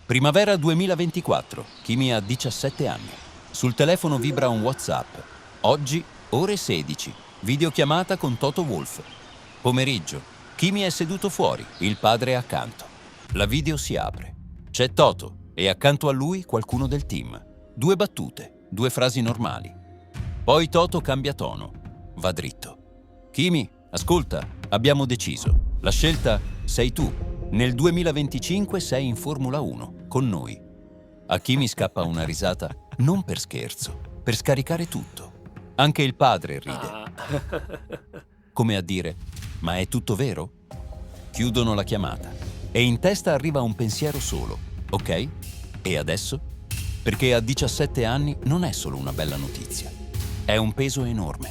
Primavera 2024, Kimi ha 17 anni. Sul telefono vibra un WhatsApp. Oggi, ore 16, videochiamata con Toto Wolff. Pomeriggio, Kimi è seduto fuori, il padre è accanto. La video si apre. C'è Toto e accanto a lui qualcuno del team. 2 battute, 2 frasi normali. Poi Toto cambia tono. Va dritto. Kimi, ascolta, abbiamo deciso. La scelta sei tu. Nel 2025 sei in Formula 1, con noi. A Kimi scappa una risata, non per scherzo, per scaricare tutto. Anche il padre ride. Come a dire, ma è tutto vero? Chiudono la chiamata e in testa arriva un pensiero solo, ok? E adesso? Perché a 17 anni non è solo una bella notizia, è un peso enorme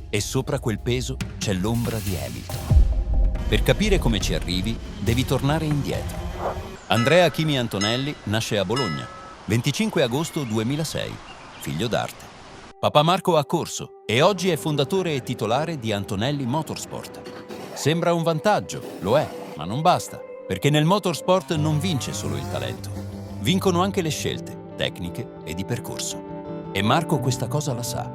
e sopra quel peso c'è l'ombra di Hamilton. Per capire come ci arrivi, devi tornare indietro. Andrea Kimi Antonelli nasce a Bologna, 25 agosto 2006, figlio d'arte. Papà Marco ha corso e oggi è fondatore e titolare di Antonelli Motorsport. Sembra un vantaggio, lo è, ma non basta, perché nel motorsport non vince solo il talento. Vincono anche le scelte, tecniche e di percorso. E Marco questa cosa la sa.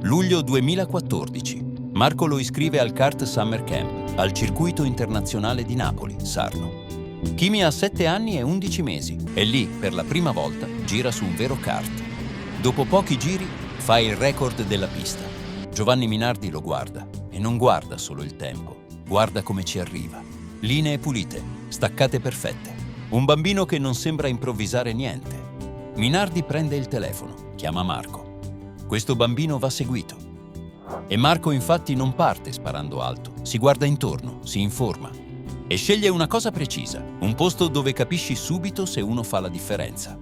Luglio 2014. Marco lo iscrive al Kart Summer Camp, al circuito internazionale di Napoli, Sarno. Kimi ha 7 anni e 11 mesi e lì, per la prima volta, gira su un vero kart. Dopo pochi giri, fa il record della pista. Giovanni Minardi lo guarda e non guarda solo il tempo, guarda come ci arriva. Linee pulite, staccate perfette. Un bambino che non sembra improvvisare niente. Minardi prende il telefono, chiama Marco. Questo bambino va seguito. E Marco infatti non parte sparando alto, si guarda intorno, si informa e sceglie una cosa precisa, un posto dove capisci subito se uno fa la differenza.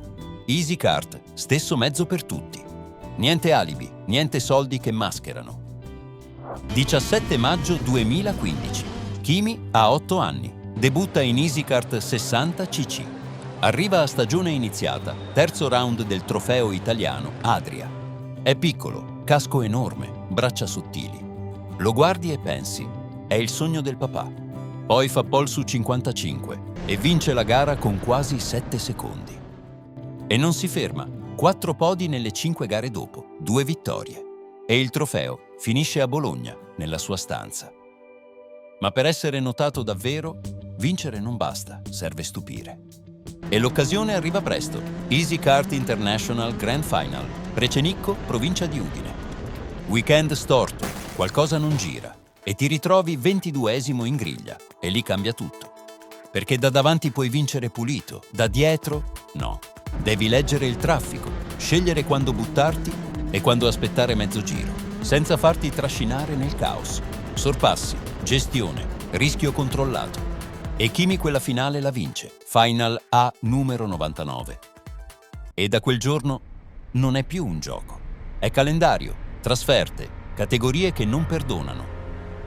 Easy Kart, stesso mezzo per tutti. Niente alibi, niente soldi che mascherano. 17 maggio 2015. Kimi ha 8 anni, debutta in Easy Kart 60 cc. Arriva a stagione iniziata, terzo round del trofeo italiano Adria. È piccolo, casco enorme, braccia sottili. Lo guardi e pensi, è il sogno del papà. Poi fa pole su 55 e vince la gara con quasi 7 secondi. E non si ferma, 4 podi nelle 5 gare dopo, 2 vittorie. E il trofeo finisce a Bologna, nella sua stanza. Ma per essere notato davvero, vincere non basta, serve stupire. E l'occasione arriva presto. Easy Kart International Grand Final, Precenicco, provincia di Udine. Weekend storto, qualcosa non gira e ti ritrovi 22esimo in griglia e lì cambia tutto. Perché da davanti puoi vincere pulito, da dietro no. Devi leggere il traffico, scegliere quando buttarti e quando aspettare mezzo giro, senza farti trascinare nel caos. Sorpassi, gestione, rischio controllato. E Kimi quella finale la vince, Final A numero 99. E da quel giorno non è più un gioco, è calendario, trasferte, categorie che non perdonano.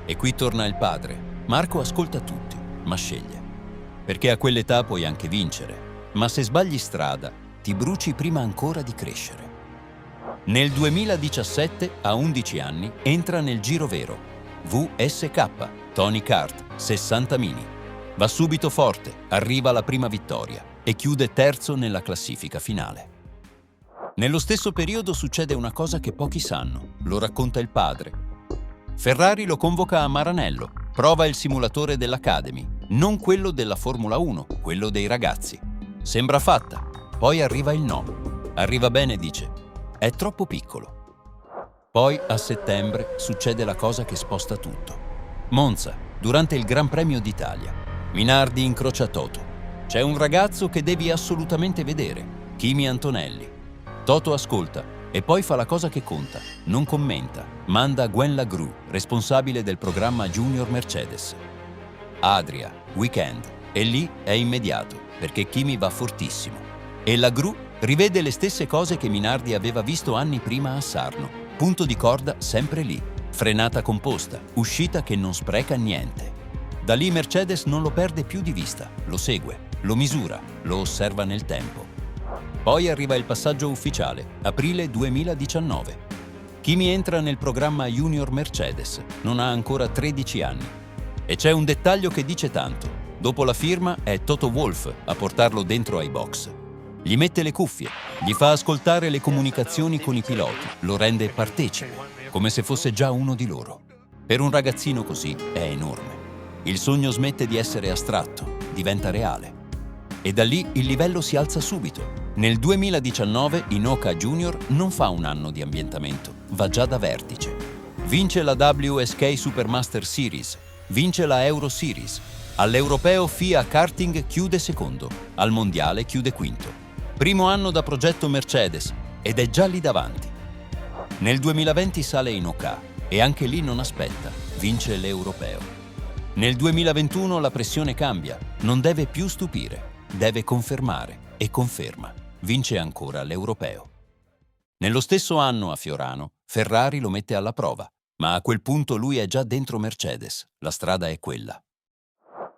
E qui torna il padre. Marco ascolta tutti, ma sceglie. Perché a quell'età puoi anche vincere, ma se sbagli strada, ti bruci prima ancora di crescere. Nel 2017, a 11 anni, entra nel giro vero. VSK, Tony Kart, 60 mini. Va subito forte, arriva alla prima vittoria e chiude terzo nella classifica finale. Nello stesso periodo succede una cosa che pochi sanno, lo racconta il padre. Ferrari lo convoca a Maranello, prova il simulatore dell'Academy, non quello della Formula 1, quello dei ragazzi. Sembra fatta, poi arriva il no. Arriva bene, dice, è troppo piccolo. Poi a settembre succede la cosa che sposta tutto. Monza, durante il Gran Premio d'Italia. Minardi incrocia Toto. C'è un ragazzo che devi assolutamente vedere, Kimi Antonelli. Toto ascolta e poi fa la cosa che conta, non commenta, manda Gwen Lagru, responsabile del programma Junior Mercedes. Adria, weekend, e lì è immediato, perché Kimi va fortissimo. E Lagru rivede le stesse cose che Minardi aveva visto anni prima a Sarno, punto di corda sempre lì, frenata composta, uscita che non spreca niente. Da lì Mercedes non lo perde più di vista, lo segue, lo misura, lo osserva nel tempo. Poi arriva il passaggio ufficiale, aprile 2019. Kimi entra nel programma Junior Mercedes, non ha ancora 13 anni. E c'è un dettaglio che dice tanto. Dopo la firma è Toto Wolff a portarlo dentro ai box. Gli mette le cuffie, gli fa ascoltare le comunicazioni con i piloti, lo rende partecipe, come se fosse già uno di loro. Per un ragazzino così è enorme. Il sogno smette di essere astratto, diventa reale. E da lì il livello si alza subito. Nel 2019 Inoka Junior non fa un anno di ambientamento, va già da vertice. Vince la WSK Supermaster Series, vince la Euro Series. All'Europeo FIA Karting chiude secondo, al Mondiale chiude quinto. Primo anno da progetto Mercedes ed è già lì davanti. Nel 2020 sale in OK e anche lì non aspetta, vince l'Europeo. Nel 2021 la pressione cambia, non deve più stupire, deve confermare e conferma, vince ancora l'Europeo. Nello stesso anno a Fiorano, Ferrari lo mette alla prova, ma a quel punto lui è già dentro Mercedes, la strada è quella.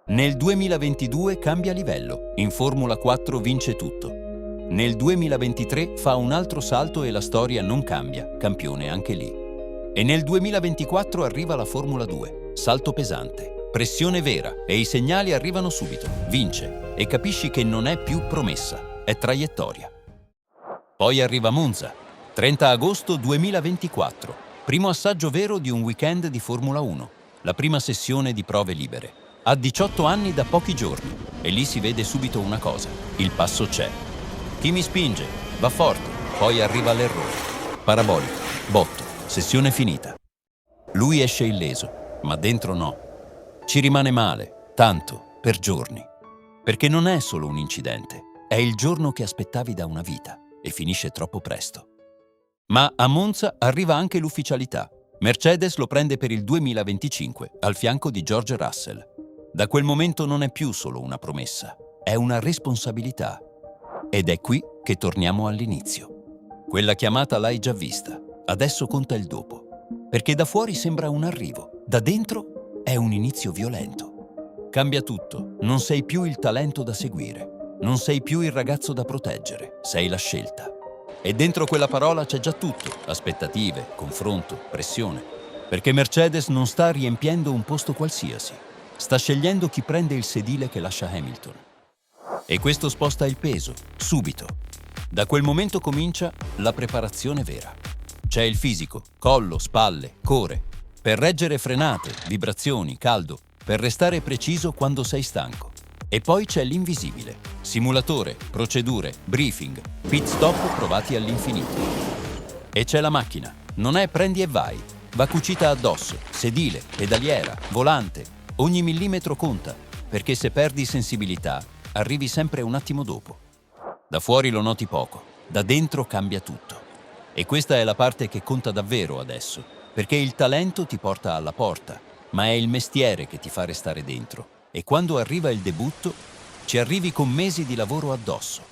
Nel 2022 cambia livello, in Formula 4 vince tutto. Nel 2023 fa un altro salto e la storia non cambia, campione anche lì. E nel 2024 arriva la Formula 2, salto pesante, pressione vera e i segnali arrivano subito, vince e capisci che non è più promessa, è traiettoria. Poi arriva Monza, 30 agosto 2024, primo assaggio vero di un weekend di Formula 1, la prima sessione di prove libere. Ha 18 anni da pochi giorni e lì si vede subito una cosa, il passo c'è. Kimi spinge, va forte, poi arriva l'errore. Parabolico, botto, sessione finita. Lui esce illeso, ma dentro no. Ci rimane male, tanto, per giorni. Perché non è solo un incidente, è il giorno che aspettavi da una vita e finisce troppo presto. Ma a Monza arriva anche l'ufficialità. Mercedes lo prende per il 2025 al fianco di George Russell. Da quel momento non è più solo una promessa, è una responsabilità. Ed è qui che torniamo all'inizio. Quella chiamata l'hai già vista, adesso conta il dopo. Perché da fuori sembra un arrivo, da dentro è un inizio violento. Cambia tutto, non sei più il talento da seguire, non sei più il ragazzo da proteggere, sei la scelta. E dentro quella parola c'è già tutto, aspettative, confronto, pressione. Perché Mercedes non sta riempiendo un posto qualsiasi, sta scegliendo chi prende il sedile che lascia Hamilton. E questo sposta il peso, subito. Da quel momento comincia la preparazione vera. C'è il fisico, collo, spalle, core, per reggere frenate, vibrazioni, caldo, per restare preciso quando sei stanco. E poi c'è l'invisibile, simulatore, procedure, briefing, pit stop provati all'infinito. E c'è la macchina, non è prendi e vai, va cucita addosso, sedile, pedaliera, volante, ogni millimetro conta, perché se perdi sensibilità, arrivi sempre un attimo dopo. Da fuori lo noti poco, da dentro cambia tutto. E questa è la parte che conta davvero adesso, perché il talento ti porta alla porta, ma è il mestiere che ti fa restare dentro. E quando arriva il debutto, ci arrivi con mesi di lavoro addosso.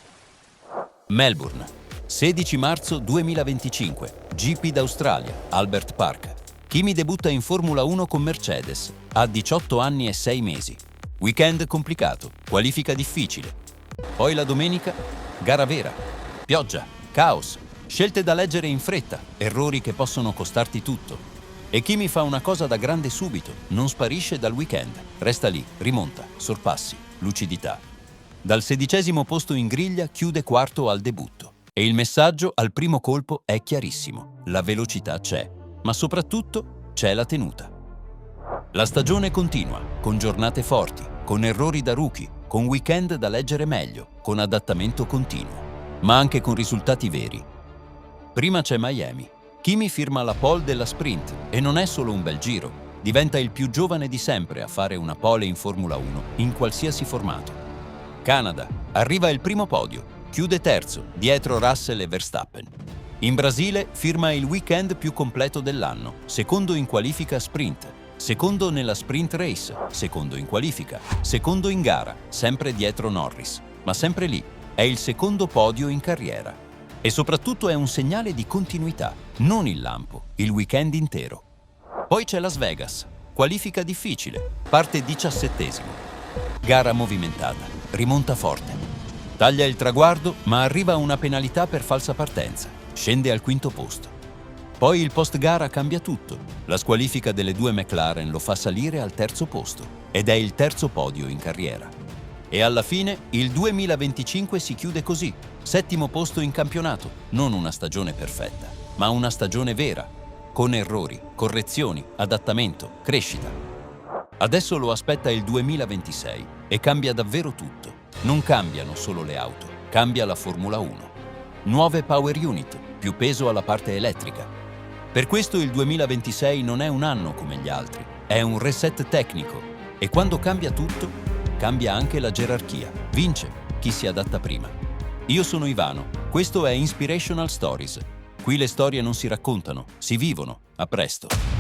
Melbourne, 16 marzo 2025, GP d'Australia, Albert Park. Kimi debutta in Formula 1 con Mercedes, ha 18 anni e 6 mesi. Weekend complicato, qualifica difficile. Poi la domenica, gara vera. Pioggia, caos, scelte da leggere in fretta, errori che possono costarti tutto. E Kimi fa una cosa da grande subito, non sparisce dal weekend, resta lì, rimonta, sorpassi, lucidità. Dal 16° posto in griglia chiude quarto al debutto. E il messaggio al primo colpo è chiarissimo, la velocità c'è, ma soprattutto c'è la tenuta. La stagione continua, con giornate forti, con errori da rookie, con weekend da leggere meglio, con adattamento continuo, ma anche con risultati veri. Prima c'è Miami. Kimi firma la pole della sprint e non è solo un bel giro, diventa il più giovane di sempre a fare una pole in Formula 1 in qualsiasi formato. Canada, arriva il primo podio, chiude terzo, dietro Russell e Verstappen. In Brasile firma il weekend più completo dell'anno, secondo in qualifica sprint, secondo nella sprint race, secondo in qualifica, secondo in gara, sempre dietro Norris, ma sempre lì, è il secondo podio in carriera. E soprattutto è un segnale di continuità, non il lampo, il weekend intero. Poi c'è Las Vegas, qualifica difficile, parte 17°. Gara movimentata, rimonta forte. Taglia il traguardo, ma arriva una penalità per falsa partenza, scende al 5° posto. Poi il post-gara cambia tutto, la squalifica delle due McLaren lo fa salire al 3° posto ed è il terzo podio in carriera. E alla fine il 2025 si chiude così, settimo posto in campionato, non una stagione perfetta, ma una stagione vera, con errori, correzioni, adattamento, crescita. Adesso lo aspetta il 2026 e cambia davvero tutto. Non cambiano solo le auto, cambia la Formula 1. Nuove power unit, più peso alla parte elettrica. Per questo il 2026 non è un anno come gli altri, è un reset tecnico e quando cambia tutto, cambia anche la gerarchia. Vince chi si adatta prima. Io sono Ivano, questo è Inspirational Stories. Qui le storie non si raccontano, si vivono. A presto.